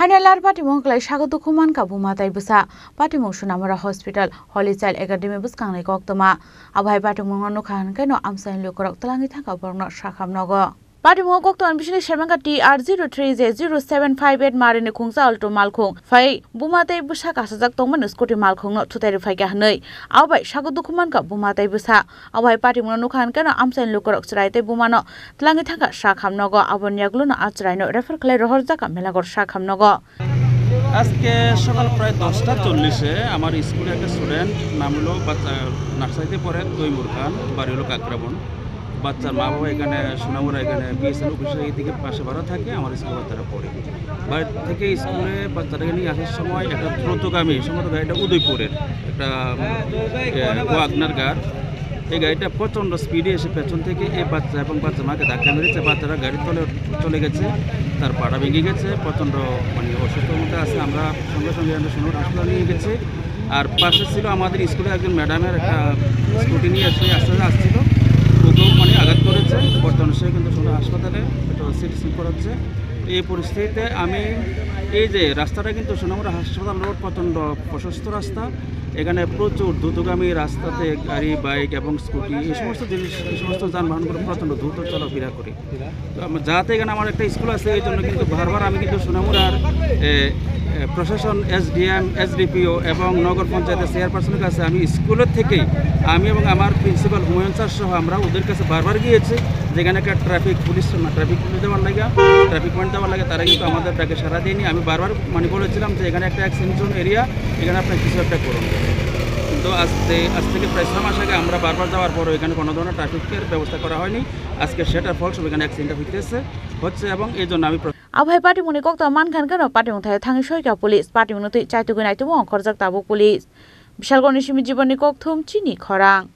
Hainalar Patimong Klai Shagatu Kuman Kabuma Taibusa, Patimong Sunamara Hospital, Holy Child Academy Buskang Koktoma, Abai Patimong Nukan Kano Amsan Lukorok Talangitaka Borno Shakam Nogo. Patimong Kokto Ambition Shermanga TR03Z0758 Marine Kungsa Alto Malkong, Fai, Bumate Busaka Sazak Toman Scotty Malkong not to terrify Gahanoi, Abai Shagatu Kumanka Bumate Busa, Abai Patimong Nukan Kano Amsan Lukorok Srite Bumano, Tlangitaka Shakam Nogo, Abonyagluna Atrino, Refer Clay Horzaka Melagor Shakam Nogo. আজকে সকাল প্রায় 10:40 আমার স্কুলের একটা student নাম হলো নার্সারিতে পড়ে তৈমুর খান বাড়ি হলো কাকরাবন বাচ্চার মা বাবা এখানে সোনামুড়া এখানে বিএসএল অফিসের এইদিকে পাশে ভাড়া থাকে আমার স্কুলে বাচ্চারা পড়ে বাড়ি থেকে স্কুলে বাচ্চাটাকে নিয়ে আসার সময় একটা দ্রুতগামী সম্ভবত গাড়িটা উদয়পুরের একটা ওয়াগনার কার এই গাড়িটা প্রচণ্ড স্পিডে এসে পেছন থেকে এই বাচ্চা এবং বাচ্চা মাকে ধাক্কা মেরেছে বাচ্চারা গাড়ির তলে চলে গেছে তার পাড়া ভেঙে গেছে প্রচণ্ড মানে অসুস্থতার মধ্যে আছে আমরা সঙ্গে সঙ্গে সোনার হাসপাতালে নিয়ে গেছি আর পাশে ছিল আমাদের স্কুলে একজন ম্যাডামের একটা স্কুটি নিয়ে এসে আস্তে আসছিল ওকেও মানে আঘাত করেছে বর্তমানে সে কিন্তু সোনার হাসপাতালে একটু চিকিৎসা করাচ্ছে এই পরিস্থিতিতে আমি এই যে রাস্তাটা কিন্তু সোনামুড়া হাসপাতাল রোড প্রচণ্ড প্রশস্ত রাস্তা এখানে প্রচুর দ্রুতগামী রাস্তাতে গাড়ি বাইক এবং স্কুটি এই সমস্ত জিনিস এই সমস্ত যানবাহনগুলো প্রচণ্ড দ্রুত চলাফেরা করে যাতে এখানে আমার একটা স্কুল আছে এই জন্য কিন্তু বারবার আমি কিন্তু সোনামুড়ার প্রশাসন এসডিএম এসডিপিও এবং নগর পঞ্চায়েতের চেয়ারপারসনের কাছে আমি স্কুলের থেকেই আমি এবং আমার প্রিন্সিপাল হুমায়ুন স্যার সহ আমরা ওদের কাছে বারবার গিয়েছি যেখানে একটা ট্রাফিক পুলিশ দেওয়ার লাগে ট্রাফিক পয়েন্ট দেওয়ার লাগে তারা কিন্তু আমাদের ডাকে সারা দেয়নি আমি বারবার মানে বলেছিলাম যে এখানে একটা অ্যাক্সিডেন্ট জোন এরিয়া এখানে আপনার কিছু একটা করুন কিন্তু আজ থেকে প্রায় 6 মাস আগে আমরা বারবার যাওয়ার পরও এখানে কোনো ধরনের ট্রাফিকের ব্যবস্থা করা হয়নি আজকে সেটার ফলস্বরূপ এখানে অ্যাক্সিডেন্ট হচ্ছে এবং এই জন্য আমি Abai Patimoni Kokta Mankan Kano Patimong Thai Tangi Shoika Police, Patimunuti Chaitugunai to Wong Korzak Tabu Police. Bishalgoni Shimijiboni Koktum Chini Korang.